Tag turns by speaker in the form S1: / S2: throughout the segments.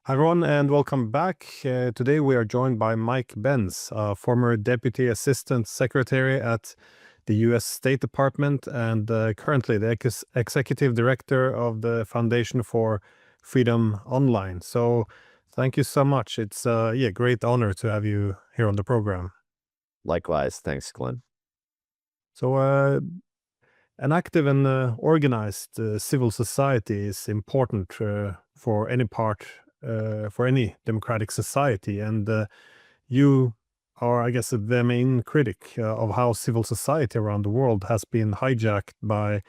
S1: Hi everyone, and welcome back. Today we are joined by Mike Benz, former Deputy Assistant Secretary at the U.S. State Department and currently the Executive Director of the Foundation for Freedom Online. So thank you so much. It's a great honor to have you here on the program.
S2: Likewise. Thanks, Glenn.
S1: So an active and organized civil society is important for any democratic society, and you are, I guess, the main critic of how civil society around the world has been hijacked by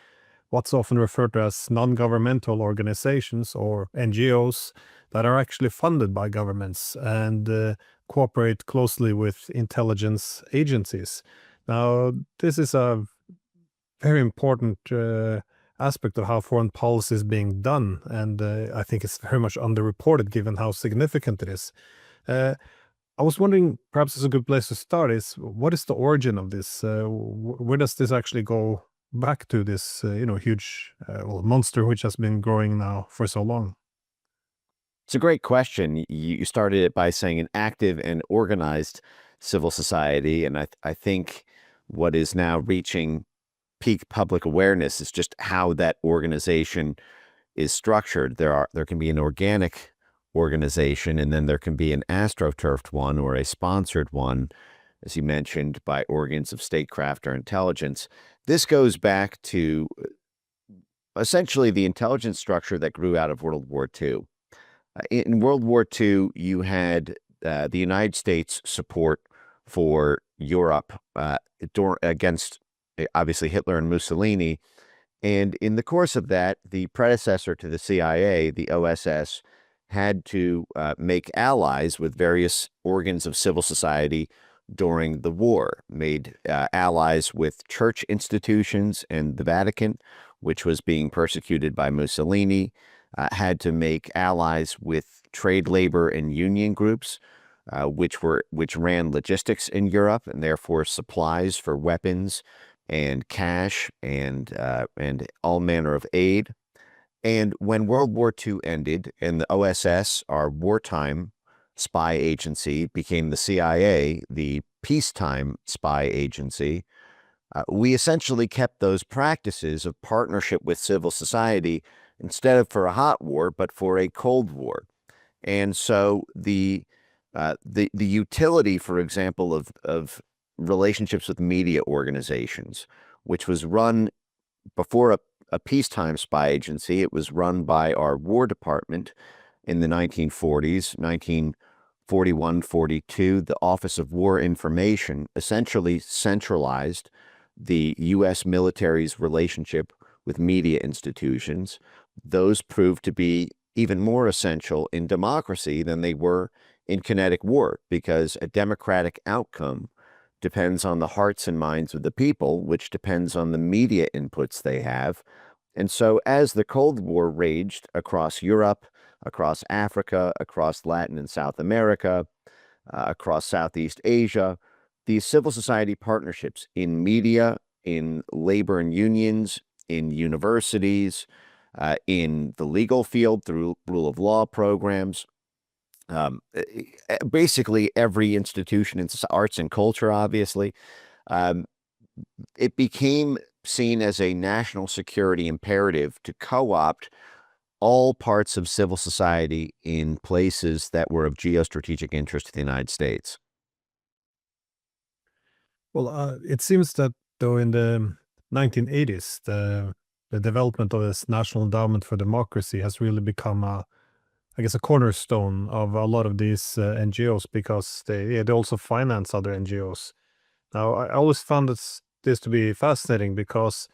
S1: what's often referred to as non-governmental organizations, or NGOs, that are actually funded by governments and cooperate closely with intelligence agencies. Now, this is a very important aspect of how foreign policy is being done, and I think it's very much underreported given how significant it is. I was wondering, perhaps it's a good place to start, is what is the origin of this? Where does this actually go back to, this huge monster which has been growing now for so long?
S2: It's a great question. You started it by saying an active and organized civil society, and I think what is now reaching peak public awareness is just how that organization is structured. There can be an organic organization, and then there can be an astroturfed one or a sponsored one, as you mentioned, by organs of statecraft or intelligence. This goes back to essentially the intelligence structure that grew out of World War II. In World War II, you had the United States support for Europe against, obviously, Hitler and Mussolini. And in the course of that, the predecessor to the CIA, the OSS, had to make allies with various organs of civil society during the war, made allies with church institutions and the Vatican, which was being persecuted by Mussolini, had to make allies with trade, labor, and union groups, which ran logistics in Europe and therefore supplies for weapons and cash and all manner of aid. And when World War II ended and the OSS, our wartime spy agency, became the CIA, the peacetime spy agency, we essentially kept those practices of partnership with civil society instead of for a hot war, but for a cold war. And so the utility, for example, of relationships with media organizations, which was run before a peacetime spy agency. It was run by our War Department in the 1940s, 1941, 42. The Office of War Information essentially centralized the U.S. military's relationship with media institutions. Those proved to be even more essential in democracy than they were in kinetic war, because a democratic outcome depends on the hearts and minds of the people, which depends on the media inputs they have. And so as the Cold War raged across Europe, across Africa, across Latin and South America, across Southeast Asia, these civil society partnerships in media, in labor and unions, in universities, in the legal field through rule of law programs, basically every institution in arts and culture, obviously, it became seen as a national security imperative to co-opt all parts of civil society in places that were of geostrategic interest to the United States.
S1: Well, it seems that, though, in the 1980s, the development of this National Endowment for Democracy has really become a cornerstone of a lot of these NGOs, because they also finance other NGOs. Now, I always found this to be fascinating, because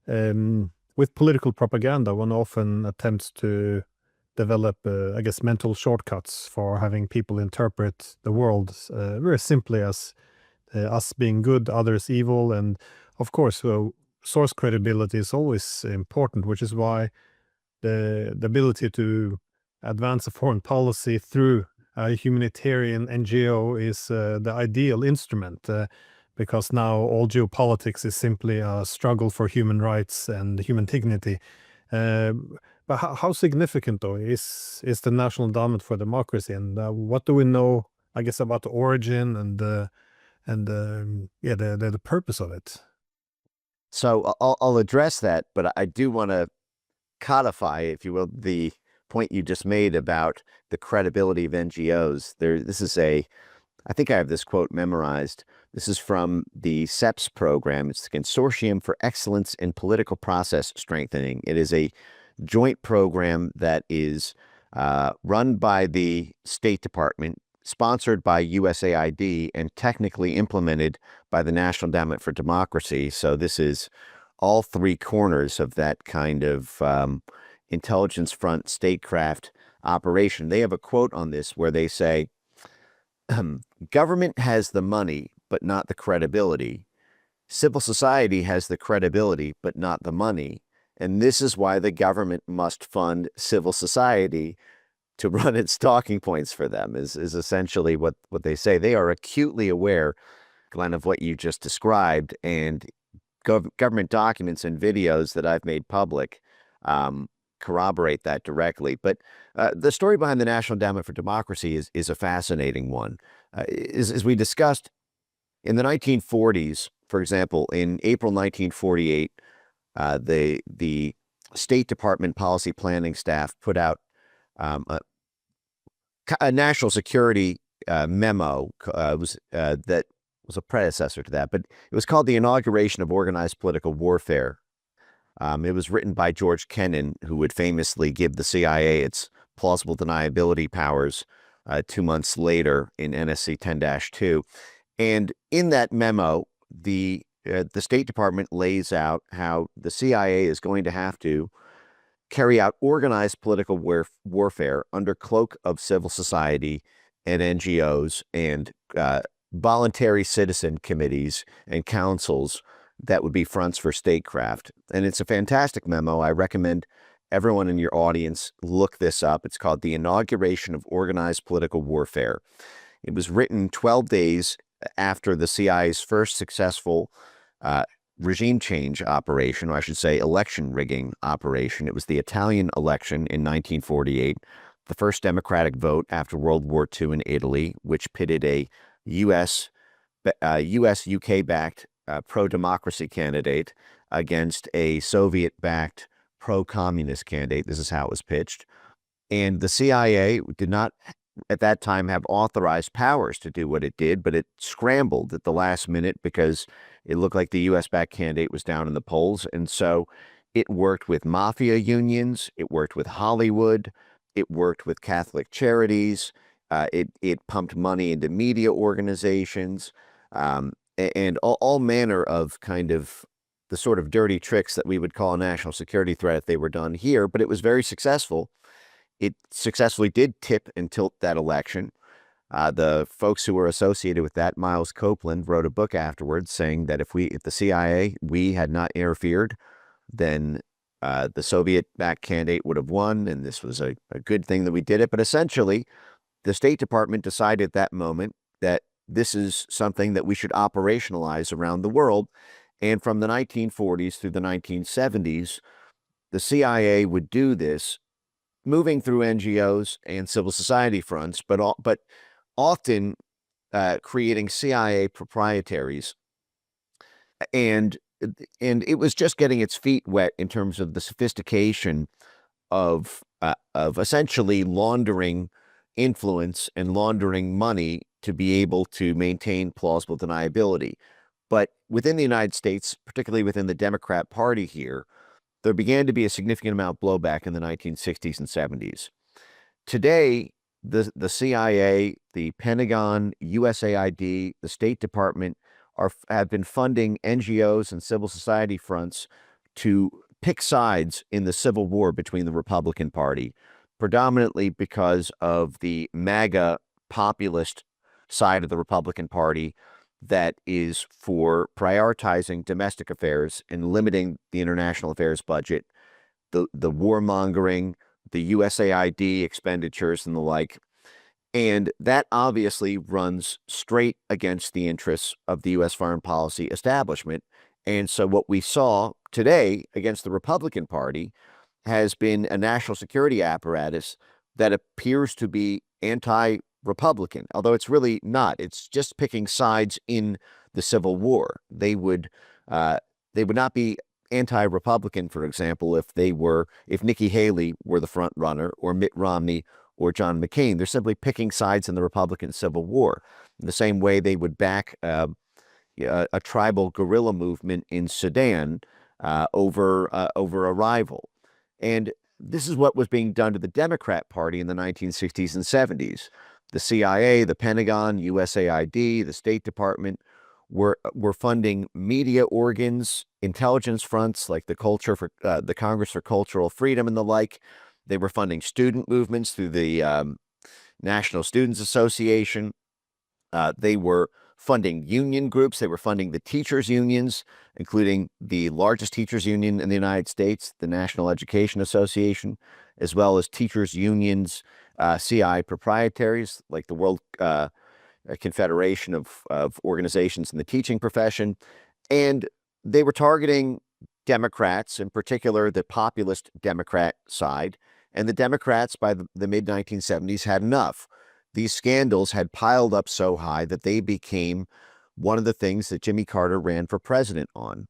S1: with political propaganda, one often attempts to develop, mental shortcuts for having people interpret the world very simply as us being good, others evil. And of course, source credibility is always important, which is why the ability to advance a foreign policy through a humanitarian NGO is the ideal instrument, because now all geopolitics is simply a struggle for human rights and human dignity. But how significant, though, is the national endowment for democracy, and what do we know, I guess, about the origin and yeah, the purpose of it?
S2: So I'll address that, but I do want to codify, if you will, the point you just made about the credibility of NGOs. This is I think I have this quote memorized. This is from the CEPS program. It's the Consortium for Excellence in Political Process Strengthening. It is a joint program that is run by the State Department, sponsored by USAID, and technically implemented by the National Endowment for Democracy. So this is all three corners of that kind of intelligence front statecraft operation. They have a quote on this where they say, government has the money, but not the credibility. Civil society has the credibility, but not the money. And this is why the government must fund civil society to run its talking points for them, is essentially what they say. They are acutely aware, Glenn, of what you just described, and government documents and videos that I've made public corroborate that directly. But the story behind the National Endowment for Democracy is a fascinating one. As we discussed, in the 1940s, for example, in April 1948, the State Department policy planning staff put out a national security memo that was a predecessor to that, but it was called the Inauguration of Organized Political Warfare. It was written by George Kennan, who would famously give the CIA its plausible deniability powers 2 months later in NSC 10-2. And in that memo, the State Department lays out how the CIA is going to have to carry out organized political warfare under cloak of civil society and NGOs and voluntary citizen committees and councils that would be fronts for statecraft. And it's a fantastic memo. I recommend everyone in your audience look this up. It's called The Inauguration of Organized Political Warfare. It was written 12 days after the CIA's first successful regime change operation, or I should say election rigging operation. It was the Italian election in 1948, the first democratic vote after World War II in Italy, which pitted a US-UK-backed pro-democracy candidate against a Soviet-backed pro-communist candidate. This is how it was pitched. And the CIA did not, at that time, have authorized powers to do what it did, but it scrambled at the last minute because it looked like the US-backed candidate was down in the polls. And so it worked with mafia unions, it worked with Hollywood, it worked with Catholic charities, it pumped money into media organizations, and all manner of kind of the sort of dirty tricks that we would call a national security threat if they were done here, but it was very successful. It successfully did tip and tilt that election. The folks who were associated with that, Miles Copeland, wrote a book afterwards saying that if the CIA, we had not interfered, then the Soviet-backed candidate would have won, and this was a good thing that we did it. But essentially, the State Department decided at that moment that this is something that we should operationalize around the world. And from the 1940s through the 1970s, the CIA would do this, moving through NGOs and civil society fronts, but often creating CIA proprietaries. And it was just getting its feet wet in terms of the sophistication of essentially laundering influence and laundering money to be able to maintain plausible deniability. But within the United States, particularly within the Democrat Party here, there began to be a significant amount of blowback in the 1960s and 70s. Today, the CIA, the Pentagon, USAID, the State Department have been funding NGOs and civil society fronts to pick sides in the civil war between the Republican Party, predominantly because of the MAGA populist side of the Republican Party that is for prioritizing domestic affairs and limiting the international affairs budget, the warmongering, the USAID expenditures and the like. And that obviously runs straight against the interests of the U.S. foreign policy establishment. And so what we saw today against the Republican Party has been a national security apparatus that appears to be anti-Republican, although it's really not. It's just picking sides in the Civil War. They would not be anti-Republican, for example, if Nikki Haley were the front runner, or Mitt Romney, or John McCain. They're simply picking sides in the Republican Civil War, in the same way they would back a tribal guerrilla movement in Sudan over a rival. And this is what was being done to the Democrat Party in the 1960s and 70s. The CIA, the Pentagon, USAID, the State Department were funding media organs, intelligence fronts like the Congress for Cultural Freedom and the like. They were funding student movements through the National Students Association. They were funding union groups. They were funding the teachers' unions, including the largest teachers' union in the United States, the National Education Association, as well as teachers' unions, CI proprietaries, like the World Confederation of Organizations in the Teaching Profession. And they were targeting Democrats, in particular the populist Democrat side. And the Democrats, by the mid-1970s, had enough. These scandals had piled up so high that they became one of the things that Jimmy Carter ran for president on.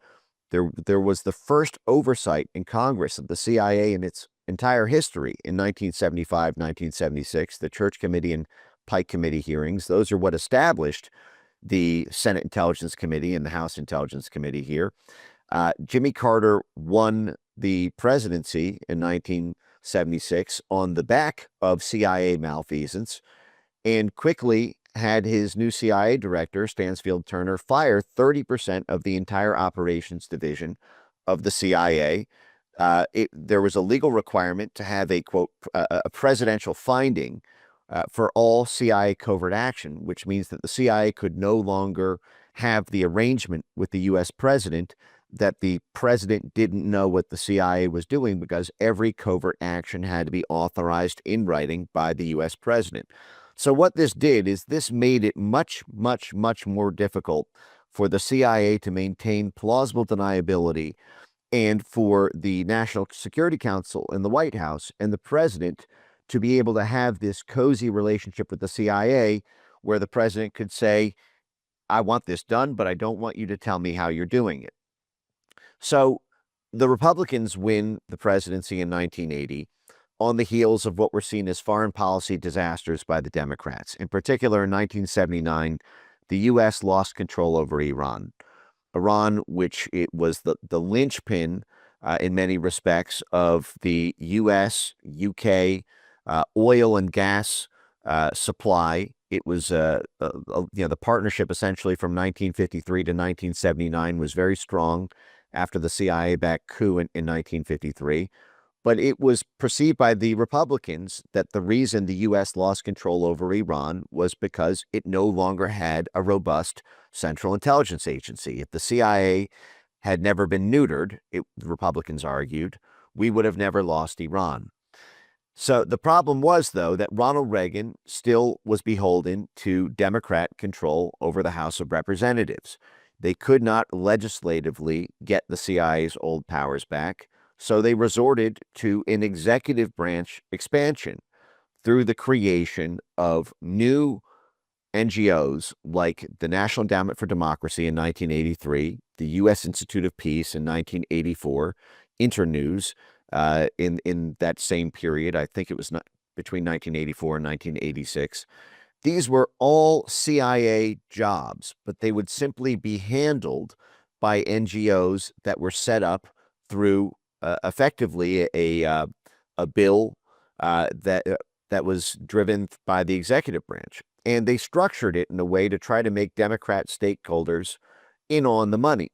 S2: There was the first oversight in Congress of the CIA in its entire history in 1975, 1976, the Church Committee and Pike Committee hearings. Those are what established the Senate Intelligence Committee and the House Intelligence Committee here. Jimmy Carter won the presidency in 1976 on the back of CIA malfeasance, and quickly had his new CIA director, Stansfield Turner, fire 30% of the entire operations division of the CIA. There was a legal requirement to have a, quote, a presidential finding for all CIA covert action, which means that the CIA could no longer have the arrangement with the U.S. president that the president didn't know what the CIA was doing, because every covert action had to be authorized in writing by the U.S. president. So what this did is this made it much, much, much more difficult for the CIA to maintain plausible deniability, and for the National Security Council and the White House and the president to be able to have this cozy relationship with the CIA, where the president could say, I want this done, but I don't want you to tell me how you're doing it. So the Republicans win the presidency in 1980 on the heels of what were seen as foreign policy disasters by the Democrats. In particular, in 1979, the U.S. lost control over Iran. Iran, which it was the linchpin in many respects of the U.S., UK oil and gas supply. It was the partnership essentially from 1953 to 1979 was very strong after the CIA-backed coup in 1953. But it was perceived by the Republicans that the reason the U.S. lost control over Iran was because it no longer had a robust central intelligence agency. If the CIA had never been neutered, the Republicans argued, we would have never lost Iran. So the problem was, though, that Ronald Reagan still was beholden to Democrat control over the House of Representatives. They could not legislatively get the CIA's old powers back. So they resorted to an executive branch expansion through the creation of new NGOs like the National Endowment for Democracy in 1983, the U.S. Institute of Peace in 1984, Internews in that same period. I think it was between 1984 and 1986. These were all CIA jobs, but they would simply be handled by NGOs that were set up through effectively a bill that was driven by the executive branch. And they structured it in a way to try to make Democrat stakeholders in on the money.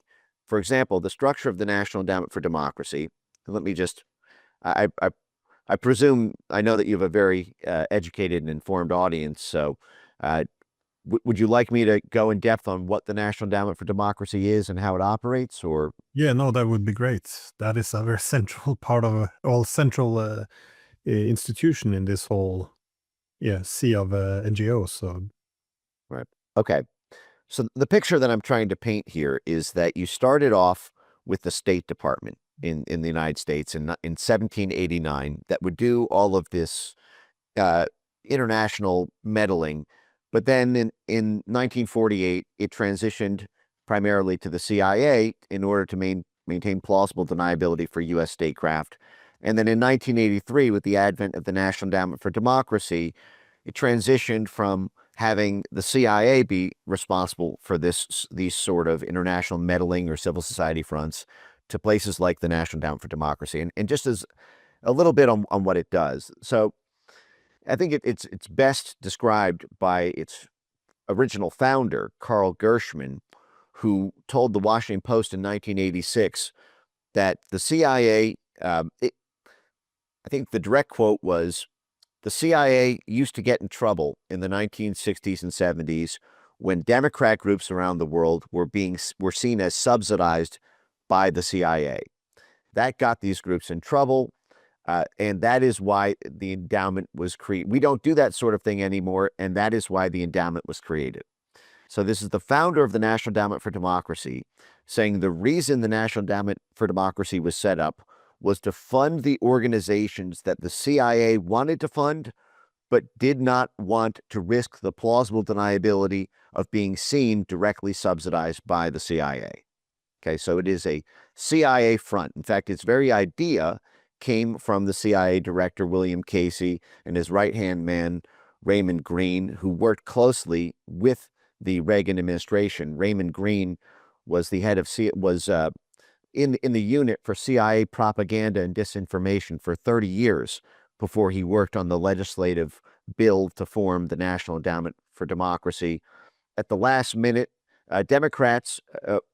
S2: For example, the structure of the National Endowment for Democracy, let me just, I presume, I know that you have a very educated and informed audience, so would you like me to go in depth on what the National Endowment for Democracy is and how it operates, or?
S1: Yeah, no, that would be great. That is a very central part of central institution in this whole sea of NGOs. So,
S2: right. Okay. So the picture that I'm trying to paint here is that you started off with the State Department. in the United States in 1789 that would do all of this international meddling. But then in 1948, it transitioned primarily to the CIA in order to maintain plausible deniability for U.S. statecraft. And then in 1983, with the advent of the National Endowment for Democracy, it transitioned from having the CIA be responsible for these sort of international meddling or civil society fronts to places like the National Endowment for Democracy. And just as a little bit on what it does. So I think it's best described by its original founder, Carl Gershman, who told the Washington Post in 1986 that the CIA, I think the direct quote was, the CIA used to get in trouble in the 1960s and 70s when Democrat groups around the world were seen as subsidized by the CIA. That got these groups in trouble, and that is why the endowment was created. We don't do that sort of thing anymore, and that is why the endowment was created. So this is the founder of the National Endowment for Democracy saying the reason the National Endowment for Democracy was set up was to fund the organizations that the CIA wanted to fund, but did not want to risk the plausible deniability of being seen directly subsidized by the CIA. Okay, so it is a CIA front. In fact, its very idea came from the CIA director, William Casey, and his right-hand man, Raymond Green, who worked closely with the Reagan administration. Raymond Green was the head of in the unit for CIA propaganda and disinformation for 30 years before he worked on the legislative bill to form the National Endowment for Democracy. At the last minute, Democrats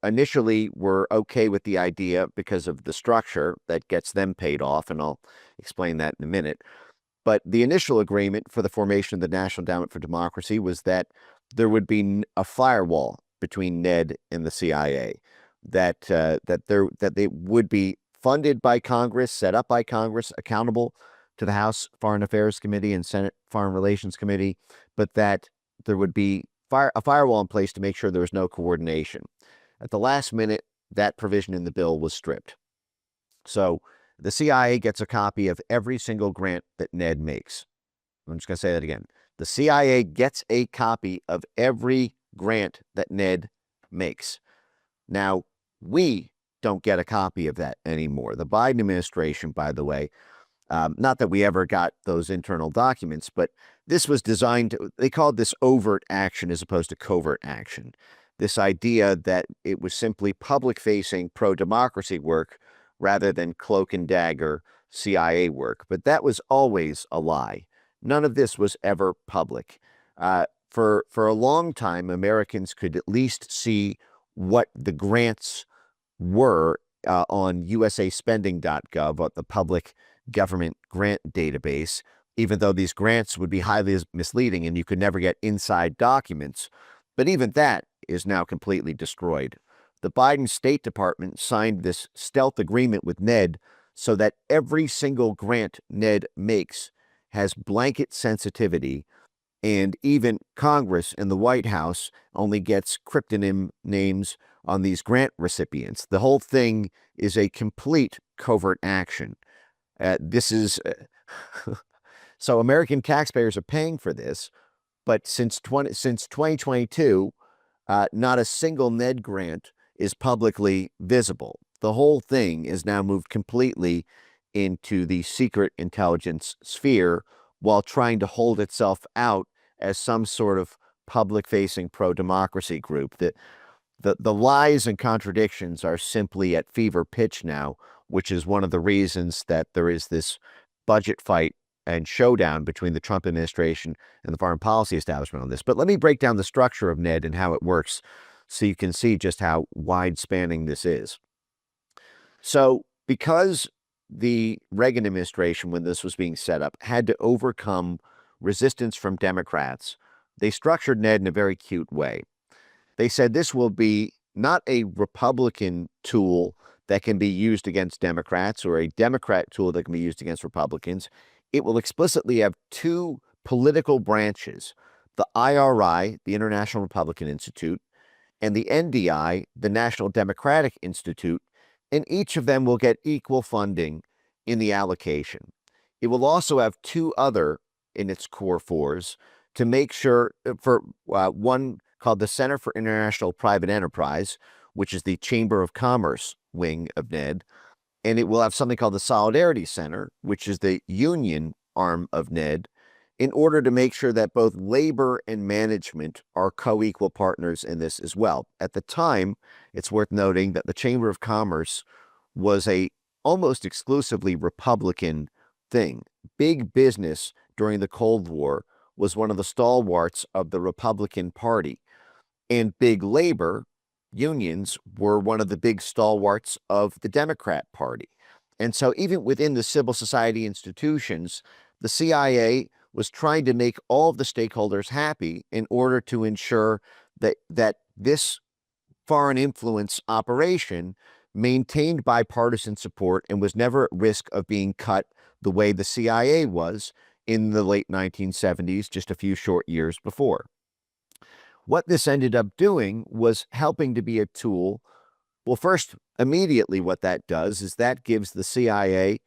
S2: initially were okay with the idea because of the structure that gets them paid off, and I'll explain that in a minute. But the initial agreement for the formation of the National Endowment for Democracy was that there would be a firewall between NED and the CIA, that they would be funded by Congress, set up by Congress, accountable to the House Foreign Affairs Committee and Senate Foreign Relations Committee, but that there would be a firewall in place to make sure there was no coordination. At the last minute, that provision in the bill was stripped. So the CIA gets a copy of every single grant that NED makes. I'm just going to say that again. The CIA gets a copy of every grant that NED makes. Now, we don't get a copy of that anymore. The Biden administration, by the way, not that we ever got those internal documents, but this was designed to, they called this overt action as opposed to covert action. This idea that it was simply public-facing pro-democracy work rather than cloak and dagger CIA work. But that was always a lie. None of this was ever public. For a long time, Americans could at least see what the grants were on usaspending.gov, the public government grant database, even though these grants would be highly misleading and you could never get inside documents. But even that is now completely destroyed. The Biden State Department signed this stealth agreement with NED so that every single grant NED makes has blanket sensitivity, and even Congress and the White House only gets cryptonym names on these grant recipients. The whole thing is a complete covert action. This is so American taxpayers are paying for this, but since 2022, not a single NED grant is publicly visible. The whole thing is now moved completely into the secret intelligence sphere while trying to hold itself out as some sort of public-facing pro-democracy group. The lies and contradictions are simply at fever pitch now, which is one of the reasons that there is this budget fight and showdown between the Trump administration and the foreign policy establishment on this. But let me break down the structure of NED and how it works so you can see just how wide-spanning this is. So because the Reagan administration, when this was being set up, had to overcome resistance from Democrats, they structured NED in a very cute way. They said this will be not a Republican tool that can be used against Democrats or a Democrat tool that can be used against Republicans. It will explicitly have two political branches, the IRI, the International Republican Institute, and the NDI, the National Democratic Institute, and each of them will get equal funding in the allocation. It will also have two other in its core fours to make sure for one called the Center for International Private Enterprise, which is the Chamber of Commerce wing of NED, and it will have something called the Solidarity Center, which is the union arm of NED, in order to make sure that both labor and management are co-equal partners in this as well. At the time, it's worth noting that the Chamber of Commerce was a almost exclusively Republican thing. Big business during the Cold War was one of the stalwarts of the Republican Party, and big labor unions were one of the big stalwarts of the Democrat Party. And so even within the civil society institutions, the CIA was trying to make all of the stakeholders happy in order to ensure that this foreign influence operation maintained bipartisan support and was never at risk of being cut the way the CIA was in the late 1970s, just a few short years before. What this ended up doing was helping to be a tool. Well, first, immediately what that does is that gives the CIA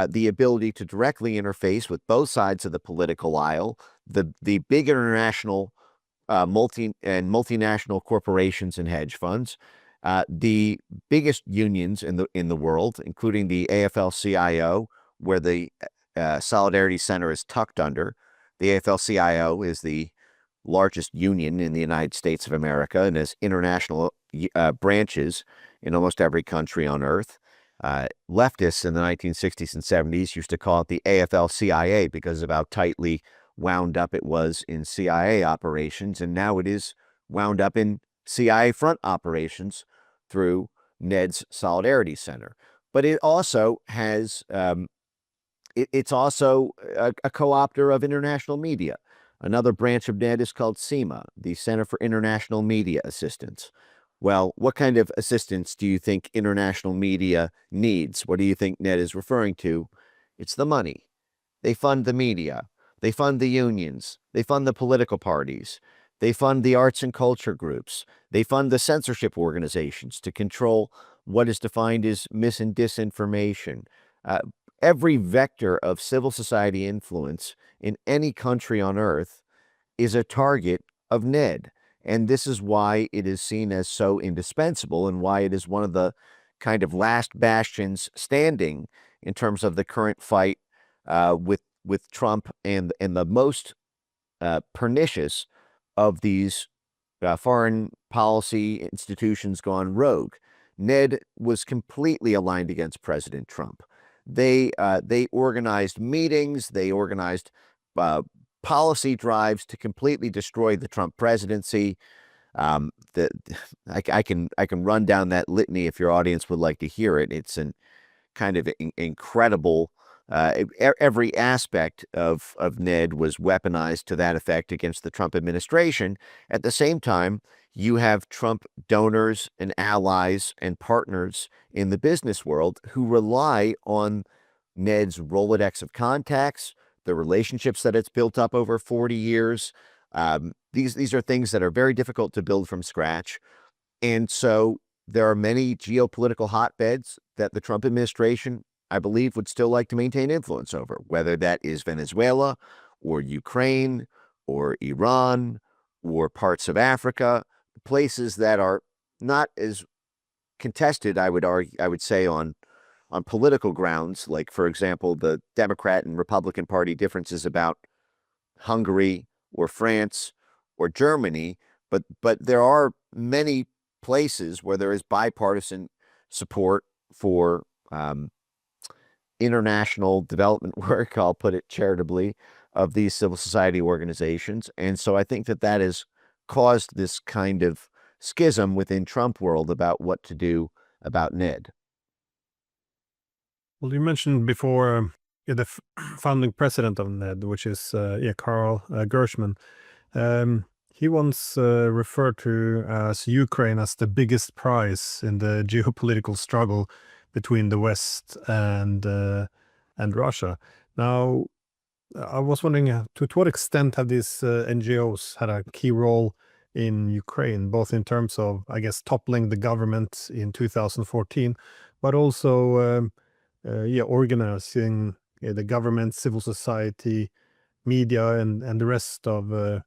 S2: the ability to directly interface with both sides of the political aisle, the big international multinational corporations and hedge funds, the biggest unions in the world, including the AFL-CIO, where the Solidarity Center is tucked under. The AFL-CIO is the largest union in the United States of America and has international branches in almost every country on earth. Leftists in the 1960s and 70s used to call it the AFL-CIA because of how tightly wound up it was in CIA operations, and now it is wound up in CIA front operations through NED's Solidarity Center. But it also has, it's also a co-opter of international media. Another branch of NED is called CIMA, the Center for International Media Assistance. Well, what kind of assistance do you think international media needs? What do you think NED is referring to? It's the money. They fund the media. They fund the unions. They fund the political parties. They fund the arts and culture groups. They fund the censorship organizations to control what is defined as mis and disinformation. Every vector of civil society influence in any country on earth is a target of NED. And this is why it is seen as so indispensable and why it is one of the kind of last bastions standing in terms of the current fight with Trump and the most pernicious of these foreign policy institutions gone rogue. NED was completely aligned against President Trump. They organized meetings. They organized policy drives to completely destroy the Trump presidency. I can run down that litany if your audience would like to hear it. It's an kind of incredible. Every aspect of NED was weaponized to that effect against the Trump administration. At the same time, you have Trump donors and allies and partners in the business world who rely on NED's Rolodex of contacts, the relationships that it's built up over 40 years. These are things that are very difficult to build from scratch. And so there are many geopolitical hotbeds that the Trump administration, I believe, would still like to maintain influence over, whether that is Venezuela or Ukraine or Iran or parts of Africa, places that are not as contested, I would say, on political grounds, like, for example, the Democrat and Republican Party differences about Hungary or France or Germany, but there are many places where there is bipartisan support for international development work, I'll put it charitably, of these civil society organizations. And so I think that has caused this kind of schism within Trump world about what to do about NED.
S1: Well, you mentioned before the founding president of NED, which is Carl Gershman. He once referred to as Ukraine as the biggest prize in the geopolitical struggle between the West and Russia. Now, I was wondering to what extent have these NGOs had a key role in Ukraine, both in terms of, I guess, toppling the government in 2014, but also organizing the government, civil society, media, and the rest of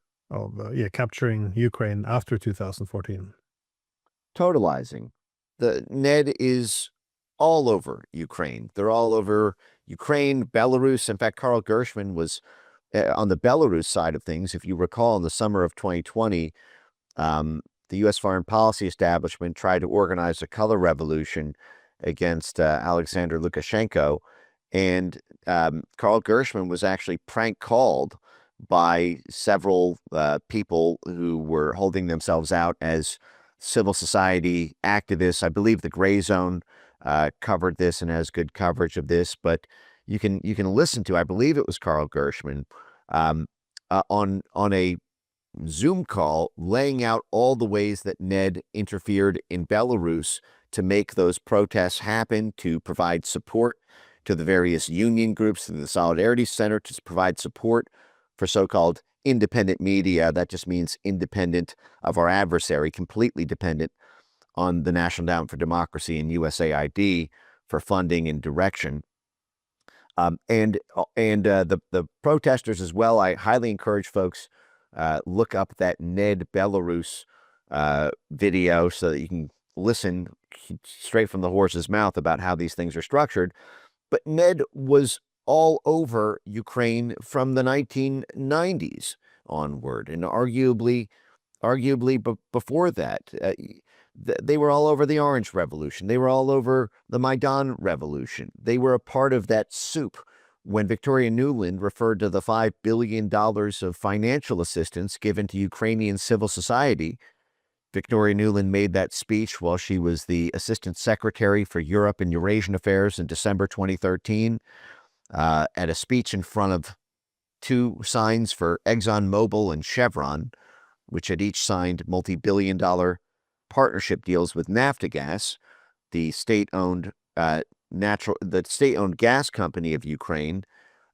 S1: capturing Ukraine after 2014.
S2: Totalizing. The Ned is all over Ukraine. They're all over Ukraine, Belarus. In fact, Carl Gershman was on the Belarus side of things. If you recall, in the summer of 2020, the U.S. foreign policy establishment tried to organize a color revolution against Alexander Lukashenko. And Carl Gershman was actually prank called by several people who were holding themselves out as civil society activists. I believe the Gray Zone covered this and has good coverage of this, but you can listen to, I believe it was Carl Gershman, on a Zoom call laying out all the ways that Ned interfered in Belarus to make those protests happen, to provide support to the various union groups and the Solidarity Center, to provide support for so-called independent media. That just means independent of our adversary, completely dependent on the National Endowment for Democracy and USAID for funding and direction. And the protesters as well, I highly encourage folks look up that Ned Belarus video so that you can listen straight from the horse's mouth about how these things are structured. But Ned was all over Ukraine from the 1990s onward, and arguably before that. They were all over the Orange Revolution. They were all over the Maidan Revolution. They were a part of that soup. When Victoria Nuland referred to the $5 billion of financial assistance given to Ukrainian civil society, Victoria Nuland made that speech while she was the Assistant Secretary for Europe and Eurasian Affairs in December 2013, at a speech in front of two signs for ExxonMobil and Chevron, which had each signed multi-billion-dollar partnership deals with Naftogaz, the state-owned gas company of Ukraine,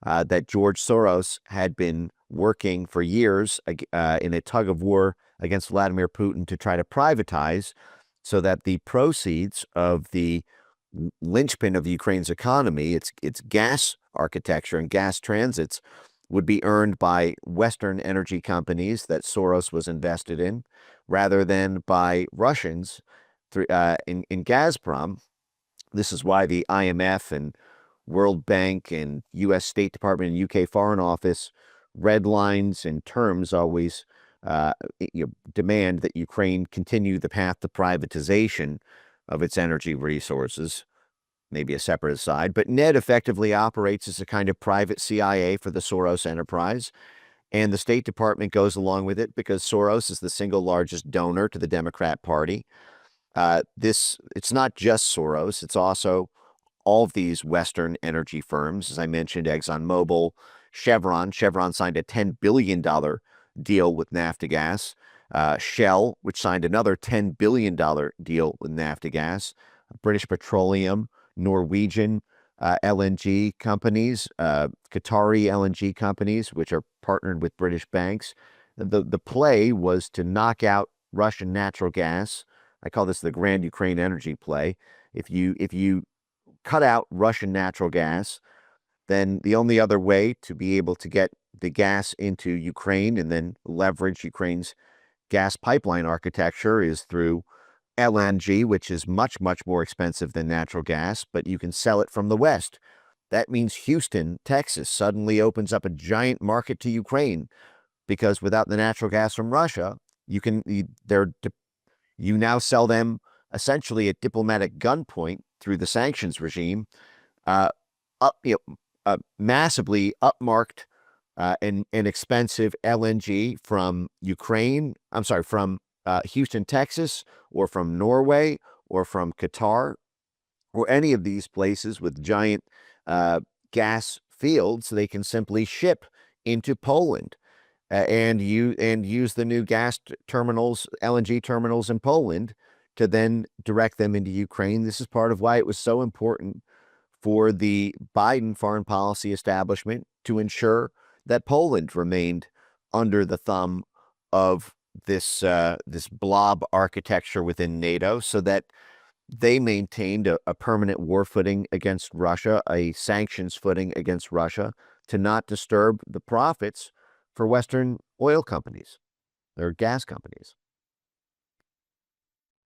S2: that George Soros had been working for years in a tug of war against Vladimir Putin to try to privatize, so that the proceeds of the linchpin of Ukraine's economy, its gas architecture and gas transits, would be earned by Western energy companies that Soros was invested in, rather than by Russians in Gazprom. This is why the IMF and World Bank and U.S. State Department and U.K. Foreign Office red lines and terms always demand that Ukraine continue the path to privatization of its energy resources. Maybe a separate aside, but Ned effectively operates as a kind of private CIA for the Soros enterprise, and the State Department goes along with it because Soros is the single largest donor to the Democrat Party. It's not just Soros, it's also all of these Western energy firms. As I mentioned, ExxonMobil, Chevron. Chevron signed a $10 billion deal with Naftogaz. Shell, which signed another $10 billion deal with Naftogaz. British Petroleum, Norwegian LNG companies, Qatari LNG companies, which are partnered with British banks. The play was to knock out Russian natural gas. I call this the Grand Ukraine Energy play. If you cut out Russian natural gas, then the only other way to be able to get the gas into Ukraine and then leverage Ukraine's gas pipeline architecture is through LNG, which is much, much more expensive than natural gas, but you can sell it from the West. That means Houston, Texas, suddenly opens up a giant market to Ukraine, because without the natural gas from Russia, you now sell them essentially at diplomatic gunpoint through the sanctions regime, massively upmarked and expensive LNG from Houston, Texas, or from Norway, or from Qatar, or any of these places with giant gas fields. They can simply ship into Poland and use the new gas terminals, LNG terminals in Poland, to then direct them into Ukraine. This is part of why it was so important for the Biden foreign policy establishment to ensure that Poland remained under the thumb of this blob architecture within NATO, so that they maintained a permanent war footing against Russia, a sanctions footing against Russia, to not disturb the profits for Western oil companies or gas companies.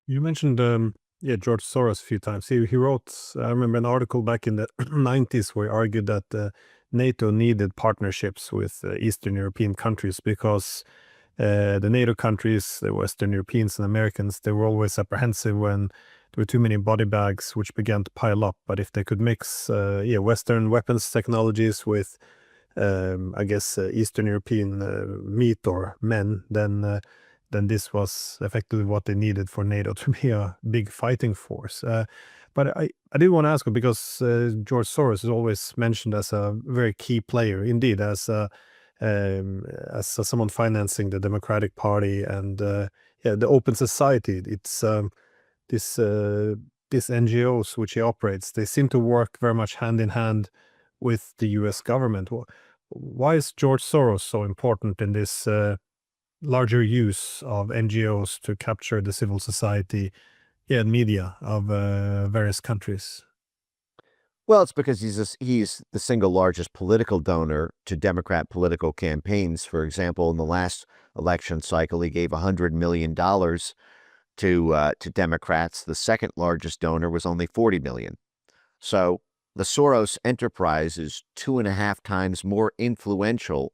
S1: You mentioned, George Soros a few times. He wrote, I remember an article back in the 90s where he argued that NATO needed partnerships with Eastern European countries because the NATO countries, the Western Europeans and Americans, they were always apprehensive when there were too many body bags which began to pile up. But if they could mix Western weapons technologies with, I guess, Eastern European meat or men, then this was effectively what they needed for NATO to be a big fighting force. But I did want to ask you, because George Soros is always mentioned as a very key player, indeed, as someone financing the Democratic Party and the open society. It's these NGOs which he operates, they seem to work very much hand in hand with the U.S. government. Why is George Soros so important in this larger use of NGOs to capture the civil society and media of various countries?
S2: Well, it's because he's the single largest political donor to Democrat political campaigns. For example, in the last election cycle, he gave $100 million to Democrats. The second largest donor was only $40 million. So the Soros enterprise is 2.5 times more influential.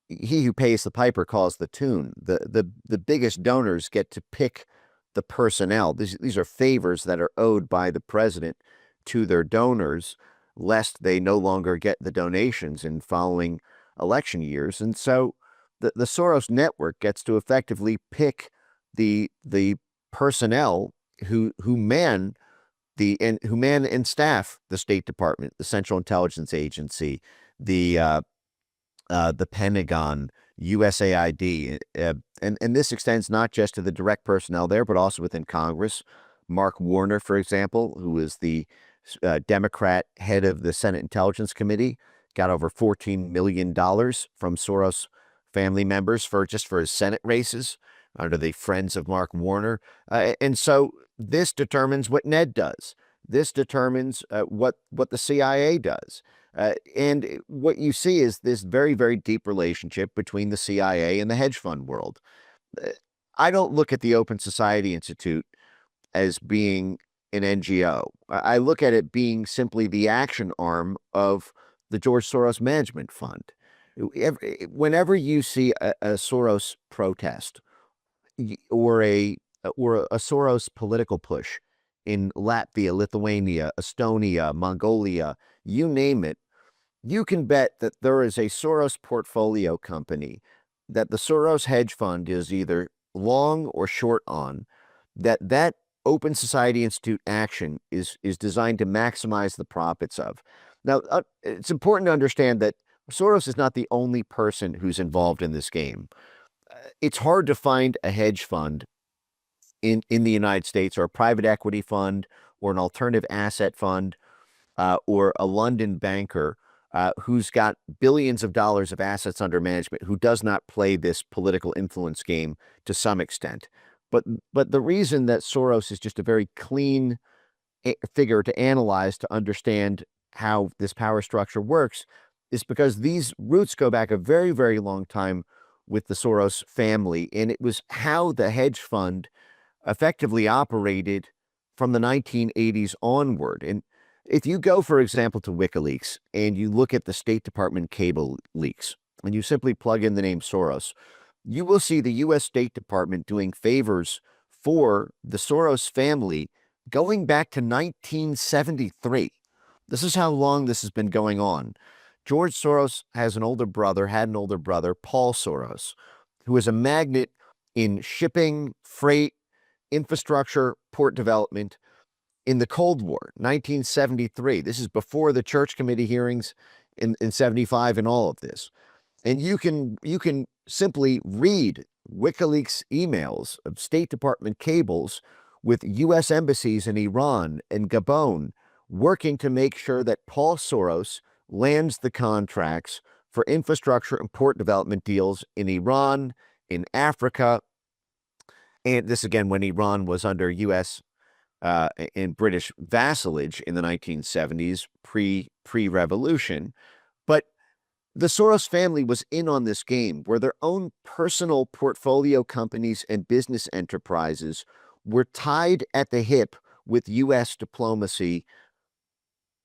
S2: He who pays the piper calls the tune. The biggest donors get to pick the personnel. These are favors that are owed by the president to their donors, lest they no longer get the donations in following election years. And so the Soros network gets to effectively pick the personnel who man and staff the State Department, the Central Intelligence Agency, the Pentagon, USAID, and this extends not just to the direct personnel there, but also within Congress. Mark Warner, for example, who is the Democrat head of the Senate Intelligence Committee, got over $14 million from Soros family members for his Senate races under the Friends of Mark Warner. And so this determines what Ned does. This determines what the CIA does. And what you see is this very, very deep relationship between the CIA and the hedge fund world. I don't look at the Open Society Institute as being an NGO. I look at it being simply the action arm of the George Soros Management Fund. Whenever you see a Soros protest or a Soros political push in Latvia, Lithuania, Estonia, Mongolia, you name it, you can bet that there is a Soros portfolio company that the Soros hedge fund is either long or short on, that Open Society Institute action is designed to maximize the profits of. Now, it's important to understand that Soros is not the only person who's involved in this game. It's hard to find a hedge fund in the United States, or a private equity fund, or an alternative asset fund, or a London banker who's got billions of dollars of assets under management, who does not play this political influence game to some extent. But the reason that Soros is just a very clean figure to analyze, to understand how this power structure works, is because these roots go back a very, very long time with the Soros family. And it was how the hedge fund effectively operated from the 1980s onward. And if you go, for example, to WikiLeaks and you look at the State Department cable leaks, and you simply plug in the name Soros, you will see the U.S. State Department doing favors for the Soros family going back to 1973. This is how long this has been going on. George Soros had an older brother, Paul Soros, who is a magnate in shipping, freight, infrastructure, port development in the Cold War, 1973. This is before the Church Committee hearings in 75 and all of this. And you can simply read WikiLeaks emails of State Department cables with U.S. embassies in Iran and Gabon working to make sure that Paul Soros lands the contracts for infrastructure and port development deals in Iran, in Africa. And this again, when Iran was under U.S. and British vassalage in the 1970s, pre-revolution. But the Soros family was in on this game where their own personal portfolio companies and business enterprises were tied at the hip with U.S. diplomacy.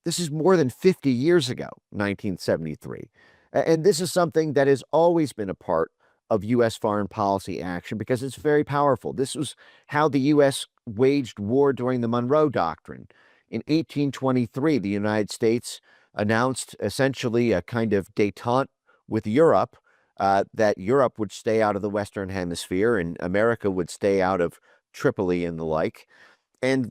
S2: This is more than 50 years ago, 1973. And this is something that has always been a part of U.S. foreign policy action because it's very powerful. This was how the U.S. waged war during the Monroe Doctrine. In 1823, the United States announced essentially a kind of détente with Europe, that Europe would stay out of the Western Hemisphere and America would stay out of Tripoli and the like. And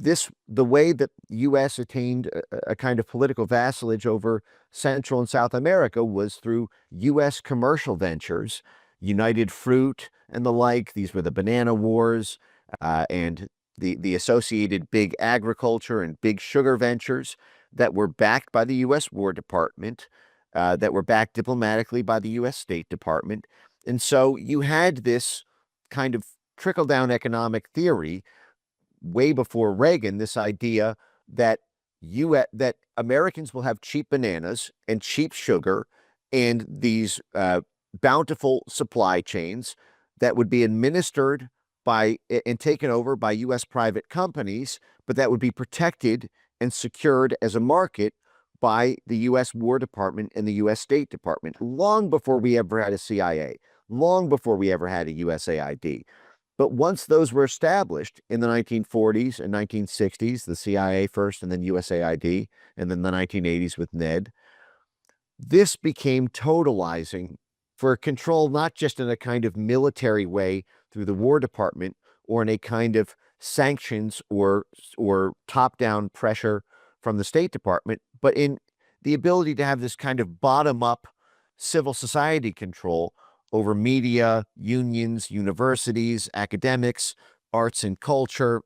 S2: the way that the U.S. attained a kind of political vassalage over Central and South America was through U.S. commercial ventures, United Fruit and the like. These were the banana wars, and the associated big agriculture and big sugar ventures that were backed by the U.S. War Department, that were backed diplomatically by the U.S. State Department. And so you had this kind of trickle-down economic theory way before Reagan, this idea that that Americans will have cheap bananas and cheap sugar and these bountiful supply chains that would be administered by and taken over by U.S. private companies, but that would be protected and secured as a market by the U.S. War Department and the U.S. State Department, long before we ever had a CIA, long before we ever had a USAID. But once those were established in the 1940s and 1960s, the CIA first and then USAID, and then the 1980s with NED, this became totalizing for control, not just in a kind of military way through the War Department or in a kind of sanctions or top-down pressure from the State Department, but in the ability to have this kind of bottom-up civil society control over media, unions, universities, academics, arts and culture,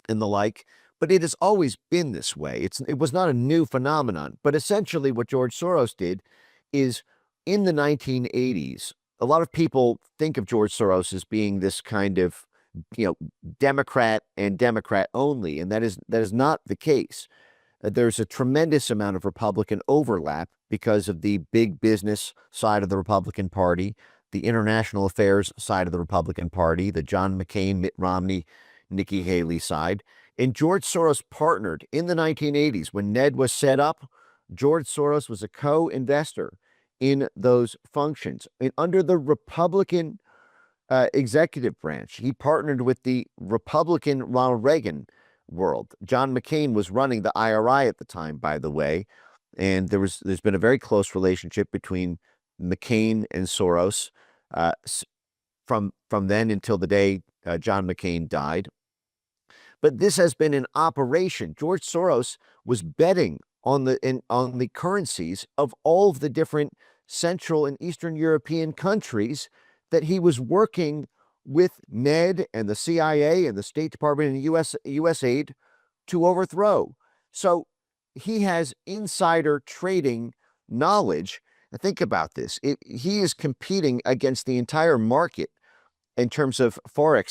S2: and the like. But it has always been this way. It was not a new phenomenon. But essentially what George Soros did is in the 1980s, a lot of people think of George Soros as being this kind of, Democrat and Democrat only, and that is not the case. There's a tremendous amount of Republican overlap because of the big business side of the Republican Party, the international affairs side of the Republican Party, the John McCain, Mitt Romney, Nikki Haley side. And George Soros partnered in the 1980s when NED was set up. George Soros was a co-investor in those functions. And under the Republican executive branch, he partnered with the Republican Ronald Reagan world. John McCain was running the IRI at the time, by the way, and there's been a very close relationship between McCain and Soros from then until the day John McCain died. But this has been an operation. George Soros was betting on the currencies of all of the different Central and Eastern European countries that he was working with NED and the CIA and the State Department and USAID to overthrow. So he has insider trading knowledge. Think about this. He is competing against the entire market in terms of foreign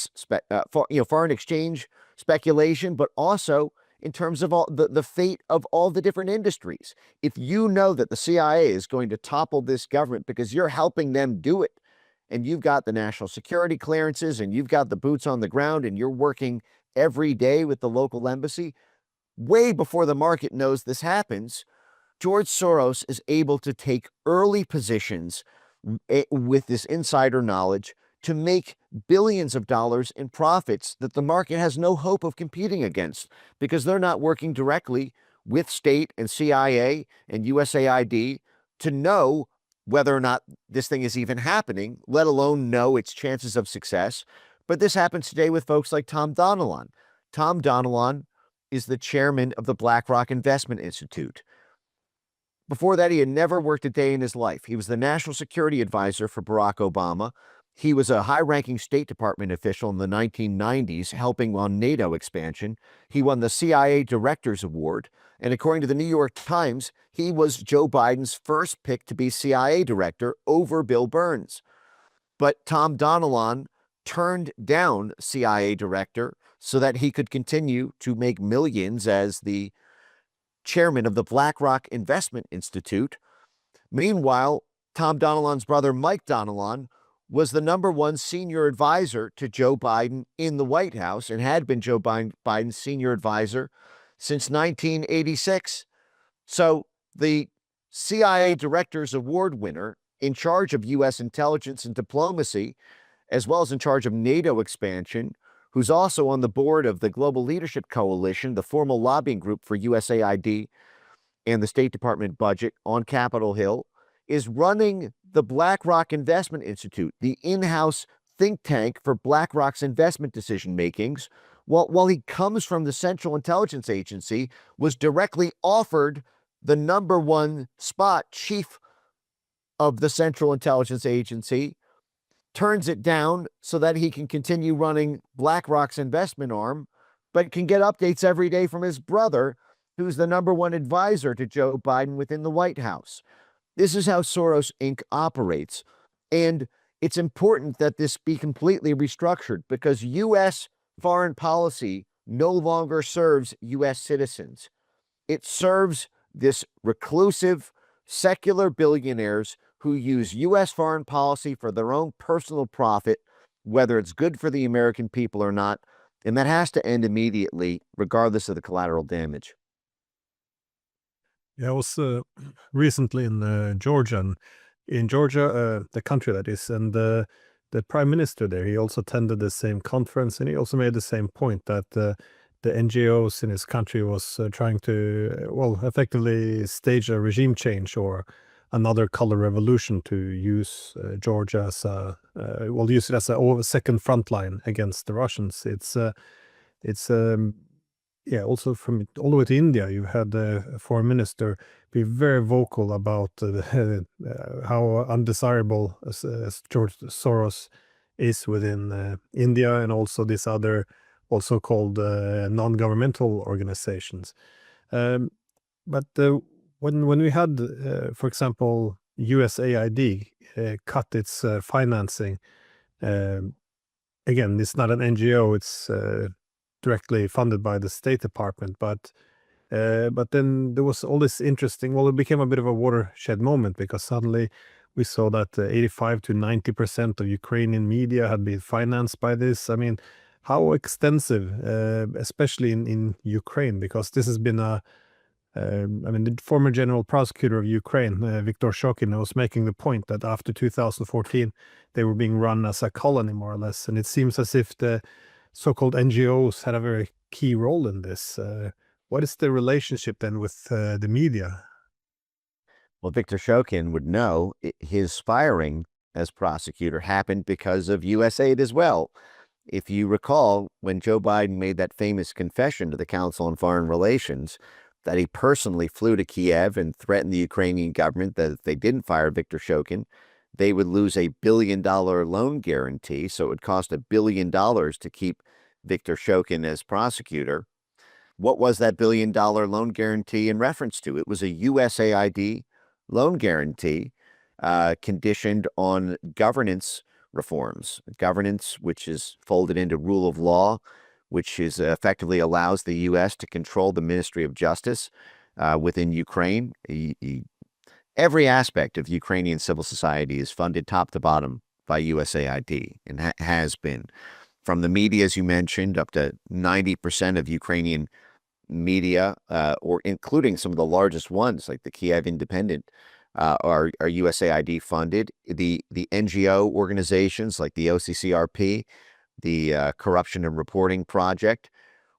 S2: exchange speculation, but also in terms of all the fate of all the different industries. If you know that the CIA is going to topple this government because you're helping them do it, and you've got the national security clearances, and you've got the boots on the ground, and you're working every day with the local embassy, way before the market knows this happens, George Soros is able to take early positions with this insider knowledge to make billions of dollars in profits that the market has no hope of competing against because they're not working directly with state and CIA and USAID to know whether or not this thing is even happening, let alone know its chances of success. But this happens today with folks like Tom Donilon. Tom Donilon is the chairman of the BlackRock Investment Institute. Before that, he had never worked a day in his life. He was the national security advisor for Barack Obama. He was a high-ranking State Department official in the 1990s, helping on NATO expansion. He won the CIA Directors Award. And according to the New York Times, he was Joe Biden's first pick to be CIA director over Bill Burns. But Tom Donilon turned down CIA director so that he could continue to make millions as the chairman of the BlackRock Investment Institute. Meanwhile, Tom Donilon's brother, Mike Donilon, was the #1 senior advisor to Joe Biden in the White House and had been Joe Biden's senior advisor since 1986. So the CIA Director's Award winner in charge of U.S. intelligence and diplomacy, as well as in charge of NATO expansion, who's also on the board of the Global Leadership Coalition, the formal lobbying group for USAID and the State Department budget on Capitol Hill, is running the BlackRock Investment Institute, the in-house think tank for BlackRock's investment decision-makings, while he comes from the Central Intelligence Agency, was directly offered the #1 spot, chief of the Central Intelligence Agency, turns it down so that he can continue running BlackRock's investment arm, but can get updates every day from his brother, who's the #1 advisor to Joe Biden within the White House. This is how Soros Inc. operates. And it's important that this be completely restructured because U.S. foreign policy no longer serves U.S. citizens. It serves this reclusive, secular billionaires who use U.S. foreign policy for their own personal profit, whether it's good for the American people or not. And that has to end immediately, regardless of the collateral damage.
S1: Yeah, I was recently in Georgia, and in Georgia, the country that is, and the prime minister there, he also attended the same conference, and he also made the same point that the NGOs in his country was trying to, well, effectively stage a regime change or another color revolution to use Georgia as a, well, use it as a second front line against the Russians. It's yeah, also from all the way to India, you had a foreign minister be very vocal about how undesirable George Soros is within India and also these other also called non-governmental organizations. But when we had, for example, USAID cut its financing, again, it's not an NGO, it's directly funded by the State Department, but then there was all this interesting, well, it became a bit of a watershed moment because suddenly we saw that 85 to 90% of Ukrainian media had been financed by this. I mean, how extensive, especially in Ukraine, because this has been I mean, the former general prosecutor of Ukraine, Viktor Shokin, was making the point that after 2014, they were being run as a colony, more or less. And it seems as if the so-called NGOs had a very key role in this. What is the relationship then with the media?
S2: Well, Viktor Shokin would know his firing as prosecutor happened because of USAID as well. If you recall, when Joe Biden made that famous confession to the Council on Foreign Relations that he personally flew to Kiev and threatened the Ukrainian government that if they didn't fire Viktor Shokin, they would lose a $1 billion loan guarantee. So it would cost $1 billion to keep Viktor Shokin as prosecutor. What was that $1 billion loan guarantee in reference to? It was a USAID loan guarantee conditioned on governance reforms. Governance, which is folded into rule of law, which is effectively allows the U.S. to control the Ministry of Justice within Ukraine. Every aspect of Ukrainian civil society is funded top to bottom by USAID and has been. From the media, as you mentioned, up to 90% of Ukrainian media, or including some of the largest ones like the Kiev Independent, are USAID funded. The NGO organizations like the OCCRP, the Corruption and Reporting Project,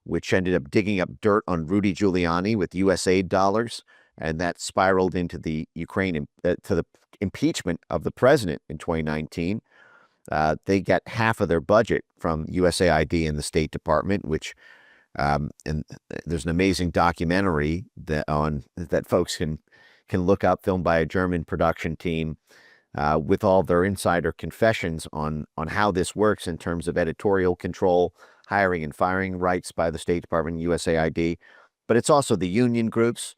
S2: which ended up digging up dirt on Rudy Giuliani with USAID dollars, and that spiraled into the Ukraine to the impeachment of the president in 2019. They got half of their budget from USAID and the State Department, which and there's an amazing documentary that folks can look up, filmed by a German production team, with all their insider confessions on how this works in terms of editorial control, hiring and firing rights by the State Department and USAID. But it's also the union groups.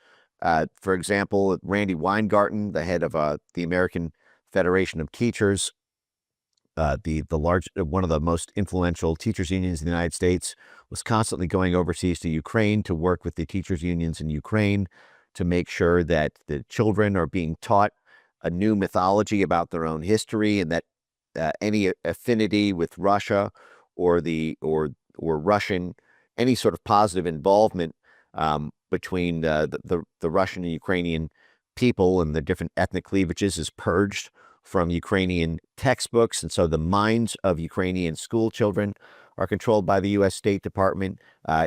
S2: For example, Randy Weingarten, the head of the American Federation of Teachers, one of the most influential teachers unions in the United States, was constantly going overseas to Ukraine to work with the teachers unions in Ukraine to make sure that the children are being taught a new mythology about their own history, and that any affinity with Russia or Russian, any sort of positive involvement between the Russian and Ukrainian people and the different ethnic cleavages is purged from Ukrainian textbooks. And so the minds of Ukrainian school children are controlled by the U.S. State Department.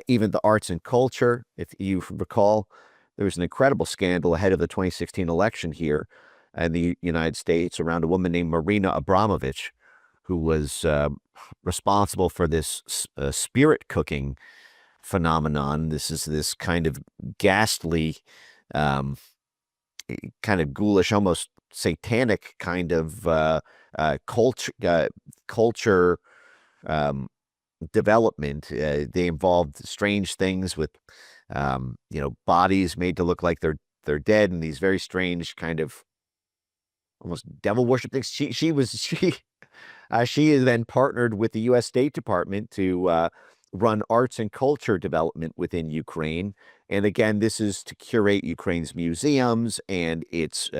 S2: Even the arts and culture, if you recall, there was an incredible scandal ahead of the 2016 election here in the United States around a woman named Marina Abramovich, who was responsible for this spirit cooking phenomenon. This is this kind of ghastly, kind of ghoulish, almost satanic kind of culture development. They involved strange things with, bodies made to look like they're dead, and these very strange kind of almost devil worship things. She is then partnered with the U.S. State Department to run arts and culture development within Ukraine. And again, this is to curate Ukraine's museums, and it's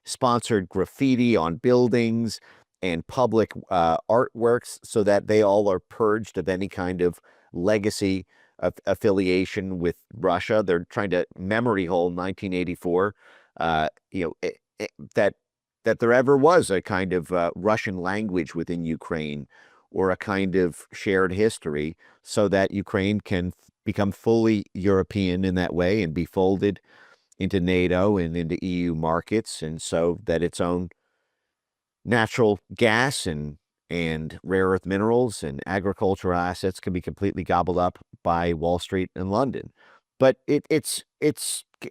S2: sponsored graffiti on buildings and public artworks so that they all are purged of any kind of legacy of affiliation with Russia. They're trying to memory hole 1984, that there ever was a kind of Russian language within Ukraine or a kind of shared history, so that Ukraine can become fully European in that way and be folded into NATO and into EU markets, and so that its own natural gas and rare earth minerals and agricultural assets can be completely gobbled up by Wall Street and London. But it's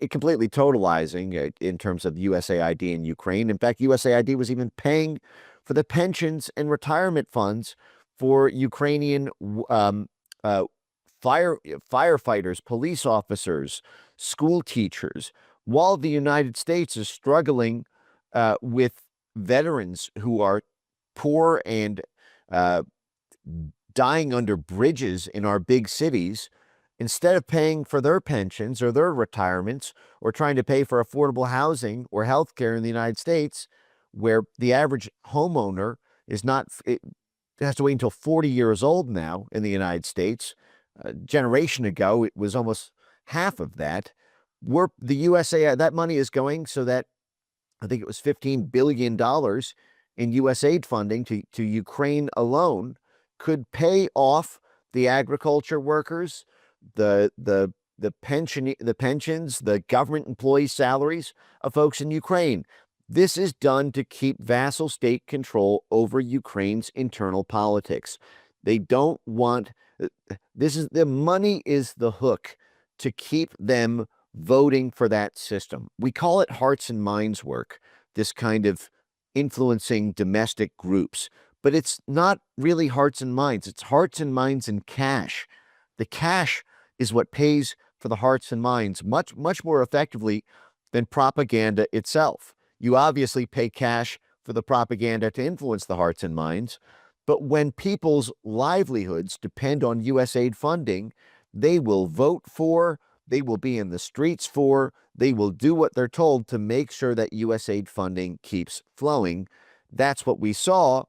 S2: completely totalizing in terms of USAID in Ukraine. In fact, USAID was even paying for the pensions and retirement funds for Ukrainian firefighters, police officers, school teachers, while the United States is struggling with veterans who are poor and dying under bridges in our big cities. Instead of paying for their pensions or their retirements or trying to pay for affordable housing or health care in the United States, where the average homeowner is not, it has to wait until 40 years old now in the United States. A generation ago, it was almost half of that. The USA, that money is going so that I think it was $15 billion in USAID funding to Ukraine alone could pay off the agriculture workers, the pensions, the government employee salaries of folks in Ukraine. This is done to keep vassal state control over Ukraine's internal politics. They don't want, the money is the hook to keep them voting for that system. We call it hearts and minds work, this kind of influencing domestic groups, but it's not really hearts and minds. It's hearts and minds and cash. The cash is what pays for the hearts and minds much, much more effectively than propaganda itself. You obviously pay cash for the propaganda to influence the hearts and minds, but when people's livelihoods depend on USAID funding, they will vote for, they will be in the streets for, they will do what they're told to make sure that USAID funding keeps flowing. That's what we saw,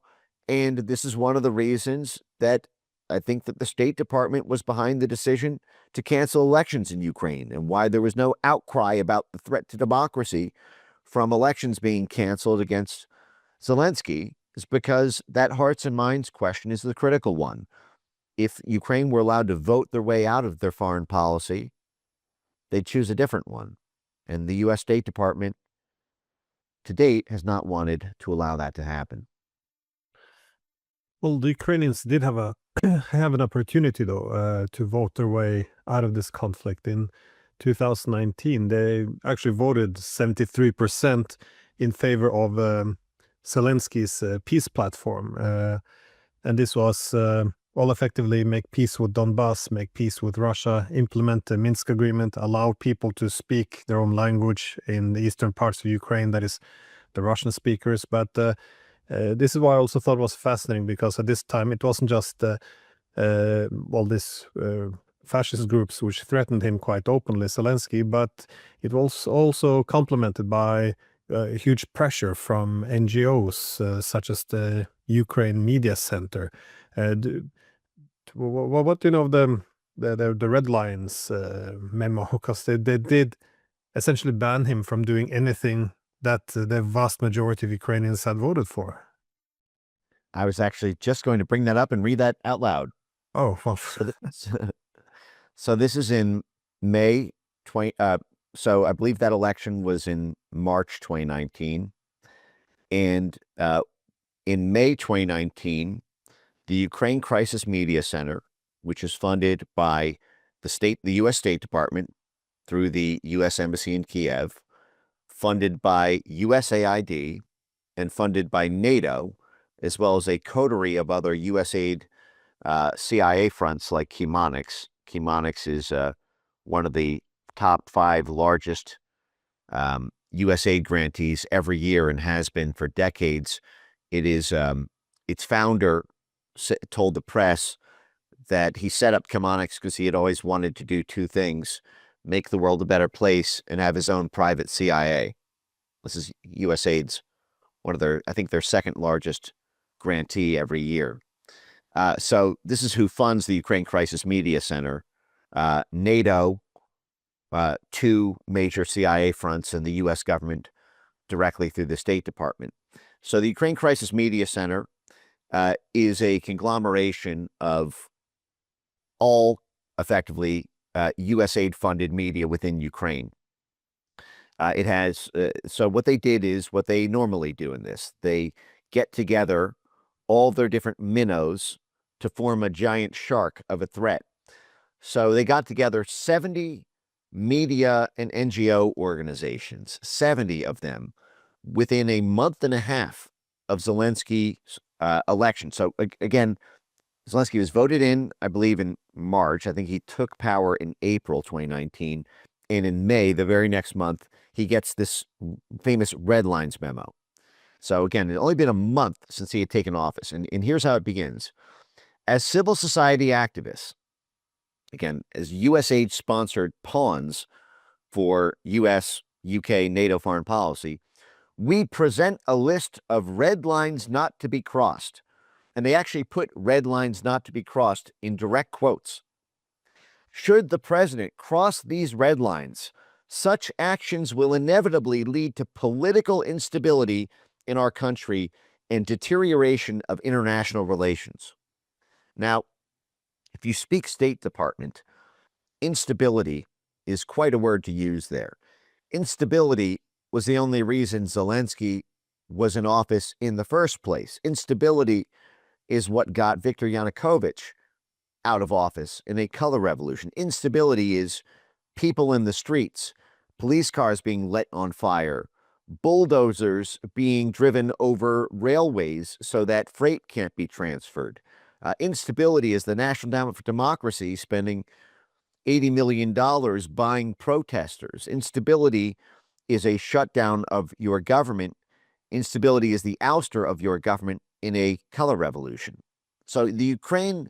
S2: and this is one of the reasons that I think that the State Department was behind the decision to cancel elections in Ukraine, and why there was no outcry about the threat to democracy from elections being canceled against Zelensky, is because that hearts and minds question is the critical one. If Ukraine were allowed to vote their way out of their foreign policy, they'd choose a different one. And the U.S. State Department, to date, has not wanted to allow that to happen.
S1: Well, the Ukrainians did have an opportunity, though, to vote their way out of this conflict. In 2019, they actually voted 73% in favor of Zelensky's peace platform. And this was all effectively make peace with Donbass, make peace with Russia, implement the Minsk agreement, allow people to speak their own language in the eastern parts of Ukraine, that is the Russian speakers. But This is why I also thought it was fascinating, because at this time it wasn't just all these fascist groups which threatened him quite openly, Zelensky, but it was also complemented by huge pressure from NGOs such as the Ukraine Media Center. What do you know of the Red Lines memo? Because they did essentially ban him from doing anything that the vast majority of Ukrainians had voted for.
S2: I was actually just going to bring that up and read that out loud.
S1: Oh, well.
S2: So this is in May 20. So I believe that election was in March 2019, and in May 2019, the Ukraine Crisis Media Center, which is funded by the U.S. State Department through the U.S. Embassy in Kiev, funded by USAID, and funded by NATO, as well as a coterie of other USAID CIA fronts like Chemonics. Chemonics is one of the top 5 largest USAID grantees every year and has been for decades. It is its founder told the press that he set up Chemonics because he had always wanted to do 2 things: make the world a better place and have his own private CIA. This is USAID's I think their second largest grantee every year. So this is who funds the Ukraine Crisis Media Center, NATO, 2 major CIA fronts, and the U.S. government directly through the State Department. So the Ukraine Crisis Media Center is a conglomeration of all effectively USAID-funded media within Ukraine. It has, so what they did is what they normally do in this. They get together all their different minnows to form a giant shark of a threat. So they got together 70 media and NGO organizations, 70 of them, within a month and a half of Zelensky's election. So again, Zelensky was voted in, I believe, in March. I think he took power in April 2019. And in May, the very next month, he gets this famous Red Lines memo. So again, it had only been a month since he had taken office. And here's how it begins. As civil society activists, again, as USAID-sponsored pawns for US, UK, NATO foreign policy, we present a list of red lines not to be crossed. And they actually put red lines not to be crossed in direct quotes. Should the president cross these red lines, such actions will inevitably lead to political instability in our country and deterioration of international relations. Now, if you speak State Department, instability is quite a word to use there. Instability was the only reason Zelensky was in office in the first place. Instability is what got Viktor Yanukovych out of office in a color revolution. Instability is people in the streets, police cars being lit on fire, bulldozers being driven over railways so that freight can't be transferred. Instability is the National Endowment for Democracy spending $80 million buying protesters. Instability is a shutdown of your government. Instability is the ouster of your government in a color revolution. So the Ukraine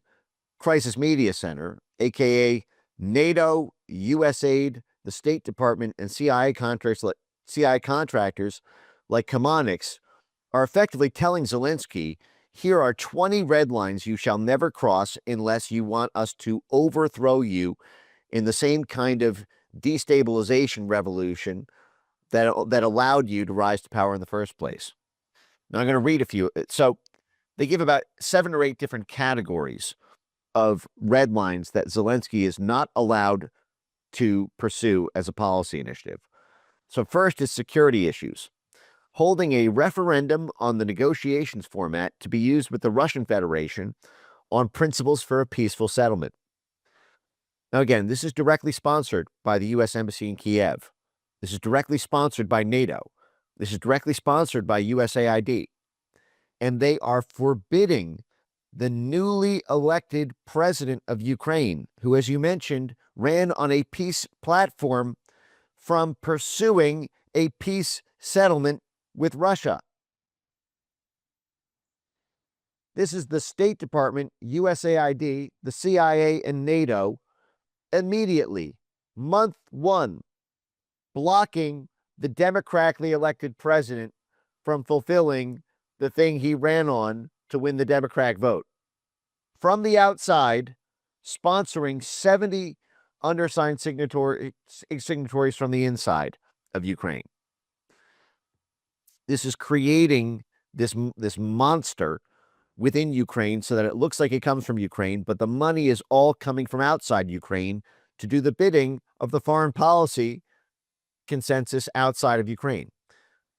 S2: Crisis Media Center, aka NATO, USAID, the State Department, and CIA contractors like Chemonics are effectively telling Zelensky, here are 20 red lines you shall never cross unless you want us to overthrow you in the same kind of destabilization revolution that allowed you to rise to power in the first place. Now I'm going to read a few. So they give about 7 or 8 different categories of red lines that Zelensky is not allowed to pursue as a policy initiative. So first is security issues. Holding a referendum on the negotiations format to be used with the Russian Federation on principles for a peaceful settlement. Now again, this is directly sponsored by the U.S. Embassy in Kiev. This is directly sponsored by NATO. This is directly sponsored by USAID. And they are forbidding the newly elected president of Ukraine, who, as you mentioned, ran on a peace platform, from pursuing a peace settlement with Russia. This is the State Department, USAID, the CIA, and NATO immediately, month one, blocking the democratically elected president from fulfilling the thing he ran on to win the Democratic vote. From the outside, sponsoring 70 undersigned signatories from the inside of Ukraine. This is creating this monster within Ukraine so that it looks like it comes from Ukraine, but the money is all coming from outside Ukraine to do the bidding of the foreign policy consensus outside of Ukraine.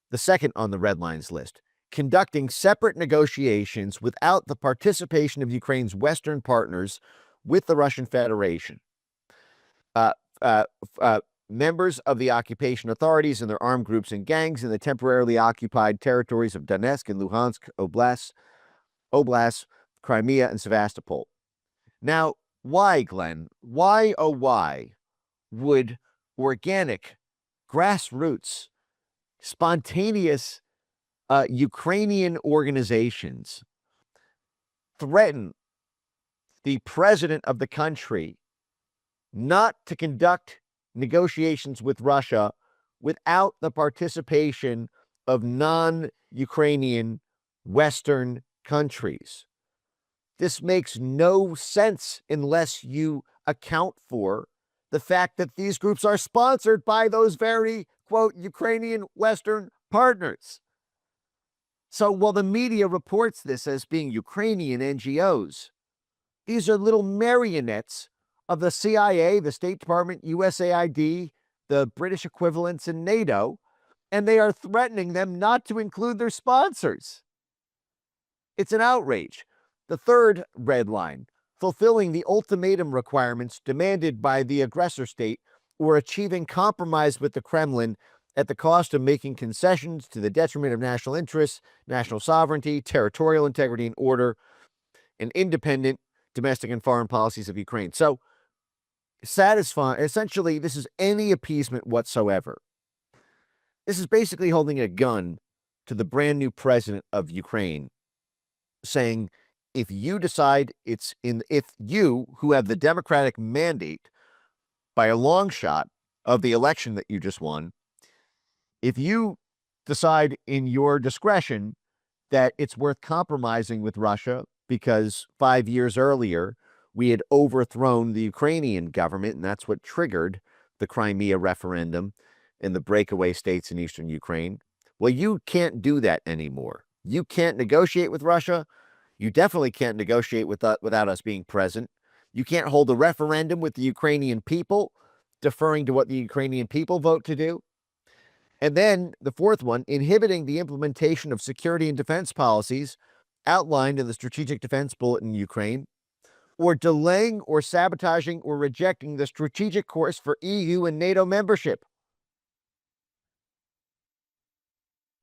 S2: The second on the red lines list, conducting separate negotiations without the participation of Ukraine's Western partners with the Russian Federation. Members of the occupation authorities and their armed groups and gangs in the temporarily occupied territories of Donetsk and Luhansk Oblast, Crimea, and Sevastopol. Now, why, Glenn? Why, oh why, would organic, grassroots, spontaneous Ukrainian organizations threaten the president of the country not to conduct negotiations with Russia without the participation of non-Ukrainian Western countries? This makes no sense unless you account for the fact that these groups are sponsored by those very, quote, Ukrainian Western partners. So while the media reports this as being Ukrainian NGOs, these are little marionettes of the CIA, the State Department, USAID, the British equivalents in NATO, and they are threatening them not to include their sponsors. It's an outrage. The third red line, fulfilling the ultimatum requirements demanded by the aggressor state or achieving compromise with the Kremlin at the cost of making concessions to the detriment of national interests, national sovereignty, territorial integrity and order, and independent domestic and foreign policies of Ukraine. So, essentially, this is any appeasement whatsoever. This is basically holding a gun to the brand new president of Ukraine, saying, if you decide if you, who have the democratic mandate by a long shot of the election that you just won, if you decide in your discretion that it's worth compromising with Russia because 5 years earlier we had overthrown the Ukrainian government, and that's what triggered the Crimea referendum in the breakaway states in eastern Ukraine, well, you can't do that anymore. You can't negotiate with Russia. You definitely can't negotiate without us being present. You can't hold a referendum with the Ukrainian people, deferring to what the Ukrainian people vote to do. And then the fourth one, inhibiting the implementation of security and defense policies outlined in the Strategic Defense Bulletin in Ukraine, or delaying or sabotaging or rejecting the strategic course for EU and NATO membership.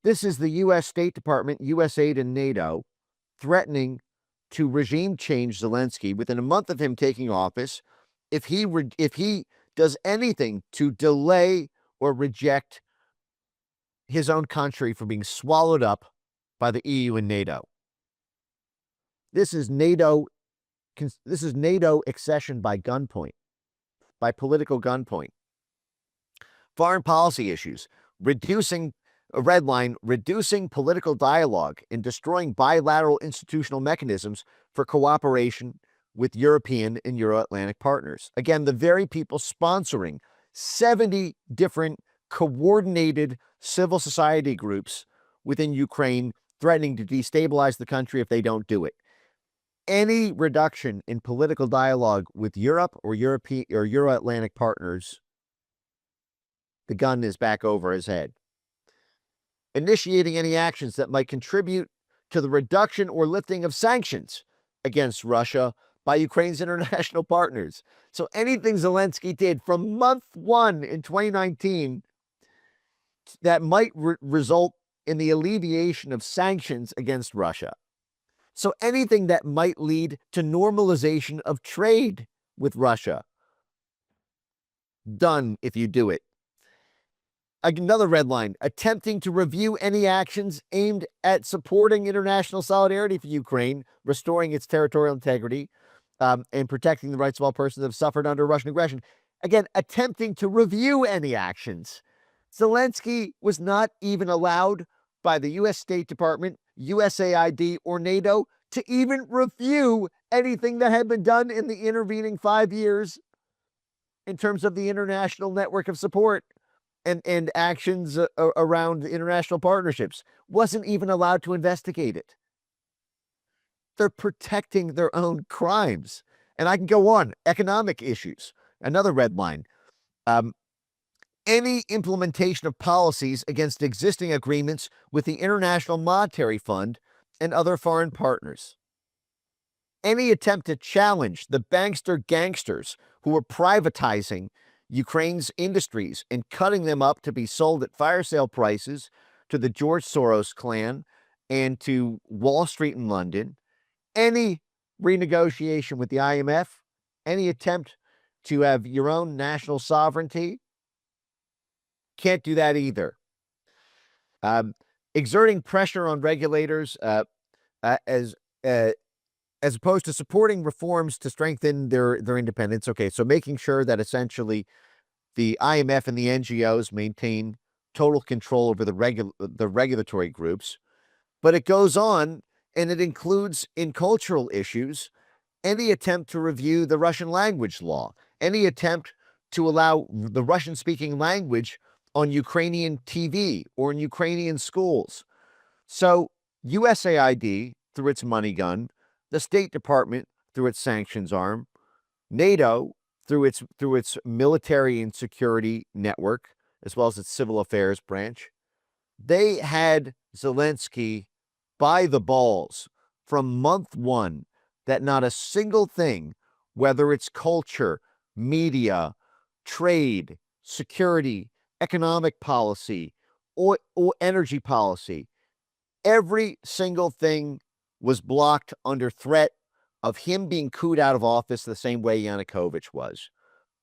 S2: This is the U.S. State Department, USAID, and NATO threatening to regime change Zelensky within a month of him taking office if he does anything to delay or reject his own country from being swallowed up by the EU and NATO. This is NATO accession by gunpoint, by political gunpoint. Foreign policy issues, reducing political dialogue and destroying bilateral institutional mechanisms for cooperation with European and Euro-Atlantic partners. Again, the very people sponsoring 70 different coordinated civil society groups within Ukraine, threatening to destabilize the country if they don't do it. Any reduction in political dialogue with Europe or European or Euro-Atlantic partners, the gun is back over his head. Initiating any actions that might contribute to the reduction or lifting of sanctions against Russia by Ukraine's international partners. So anything Zelensky did from month one in 2019 that might result in the alleviation of sanctions against Russia. So anything that might lead to normalization of trade with Russia. Done if you do it. Another red line, attempting to review any actions aimed at supporting international solidarity for Ukraine, restoring its territorial integrity, and protecting the rights of all persons that have suffered under Russian aggression. Again, attempting to review any actions. Zelensky was not even allowed by the U.S. State Department, USAID, or NATO to even review anything that had been done in the intervening 5 years in terms of the international network of support and actions around international partnerships. Wasn't even allowed to investigate it. They're protecting their own crimes. And I can go on. Economic issues. Another red line. Any implementation of policies against existing agreements with the International Monetary Fund and other foreign partners. Any attempt to challenge the bankster gangsters who are privatizing Ukraine's industries and cutting them up to be sold at fire sale prices to the George Soros clan and to Wall Street in London. Any renegotiation with the IMF, any attempt to have your own national sovereignty, can't do that either. Exerting pressure on regulators as opposed to supporting reforms to strengthen their independence. Okay, so making sure that essentially the IMF and the NGOs maintain total control over the regulatory groups. But it goes on, and it includes in cultural issues any attempt to review the Russian language law, any attempt to allow the Russian-speaking language on Ukrainian TV or in Ukrainian schools. So USAID, through its money gun, the State Department, through its sanctions arm, NATO, through its military and security network, as well as its civil affairs branch, they had Zelensky by the balls from month one that not a single thing, whether it's culture, media, trade, security, economic policy, or energy policy, every single thing was blocked under threat of him being cooed out of office the same way Yanukovych was.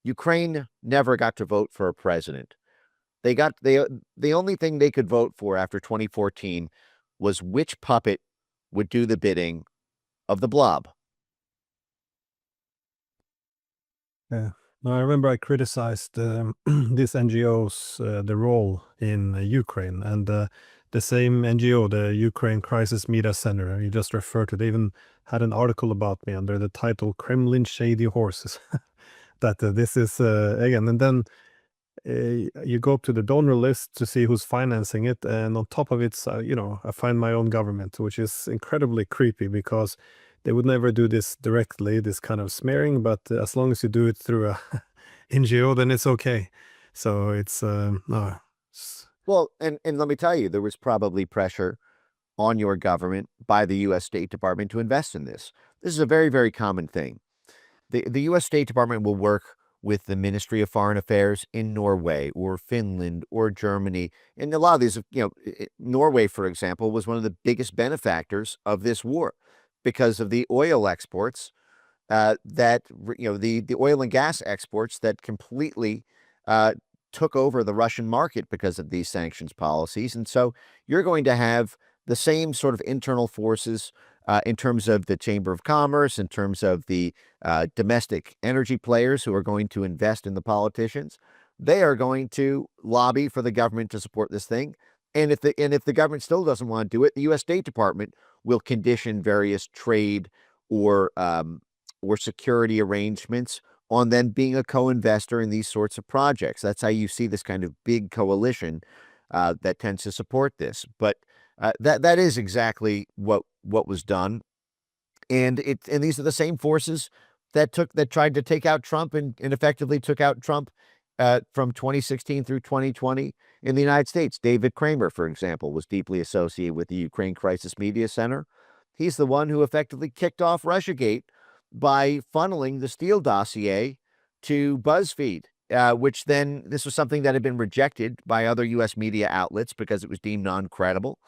S2: Ukraine never got to vote for a president. The only thing they could vote for after 2014 was which puppet would do the bidding of the blob.
S1: Yeah. No, I remember I criticized these NGOs, the role in Ukraine, and the same NGO, the Ukraine Crisis Media Center, you just referred to, they even had an article about me under the title Kremlin Shady Horses. That this is, again, and then you go up to the donor list to see who's financing it, and on top of it, I find my own government, which is incredibly creepy because they would never do this directly, this kind of smearing, but as long as you do it through a NGO, then it's okay. So it's no.
S2: Well, and let me tell you, there was probably pressure on your government by the U.S. State Department to invest in this. This is a very, very common thing. The U.S. State Department will work with the Ministry of Foreign Affairs in Norway or Finland or Germany. And a lot of these, Norway, for example, was one of the biggest benefactors of this war because of the oil exports the oil and gas exports that completely took over the Russian market because of these sanctions policies. And so you're going to have the same sort of internal forces in terms of the Chamber of Commerce, in terms of the domestic energy players who are going to invest in the politicians. They are going to lobby for the government to support this thing. And if the government still doesn't want to do it, the U.S. State Department will condition various trade or security arrangements on them being a co-investor in these sorts of projects. That's how you see this kind of big coalition that tends to support this. But that is exactly what was done, and these are the same forces that tried to take out Trump and effectively took out Trump from 2016 through 2020 in the United States. David Kramer, for example, was deeply associated with the Ukraine Crisis Media Center. He's the one who effectively kicked off Russiagate by funneling the Steele dossier to BuzzFeed, which then this was something that had been rejected by other U.S. media outlets because it was deemed non-credible.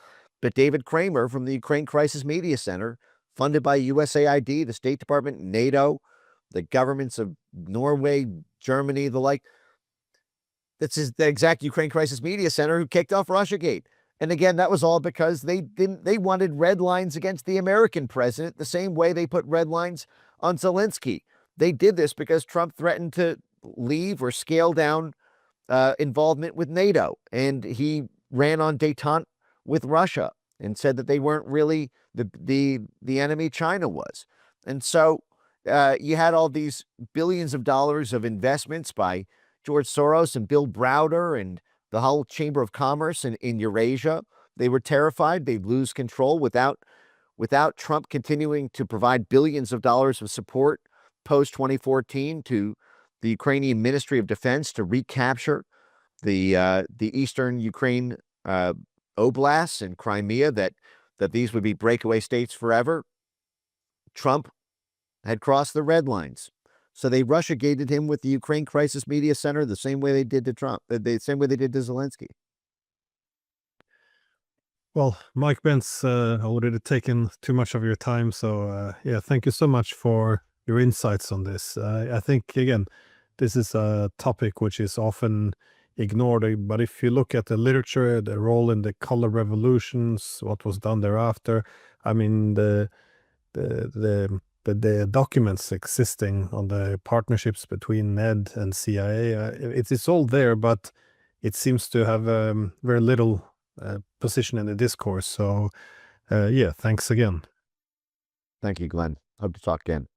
S2: But David Kramer from the Ukraine Crisis Media Center, funded by USAID, the State Department, NATO, the governments of Norway, Germany, the like,
S3: This is the exact Ukraine Crisis Media Center who kicked off Russiagate. And again, that was all because they wanted red lines against the American president the same way they put red lines on Zelensky. They did this because Trump threatened to leave or scale down involvement with NATO. And he ran on détente with Russia and said that they weren't really the enemy China was. And so you had all these billions of dollars of investments by George Soros and Bill Browder and the whole Chamber of Commerce in Eurasia. They were terrified they'd lose control without Trump continuing to provide billions of dollars of support post-2014 to the Ukrainian Ministry of Defense to recapture the eastern Ukraine oblasts and Crimea, that these would be breakaway states forever. Trump had crossed the red lines. So they Russiagated him with the Ukraine Crisis Media Center the same way they did to Trump, the same way they did to Zelensky.
S1: Well, Mike Benz, already taken too much of your time. So, yeah, thank you so much for your insights on this. I think, again, this is a topic which is often ignored. But if you look at the literature, the role in the color revolutions, what was done thereafter, I mean, the documents existing on the partnerships between NED and CIA, it's all there, but it seems to have very little position in the discourse. So, yeah, thanks again.
S3: Thank you, Glenn. Hope to talk again.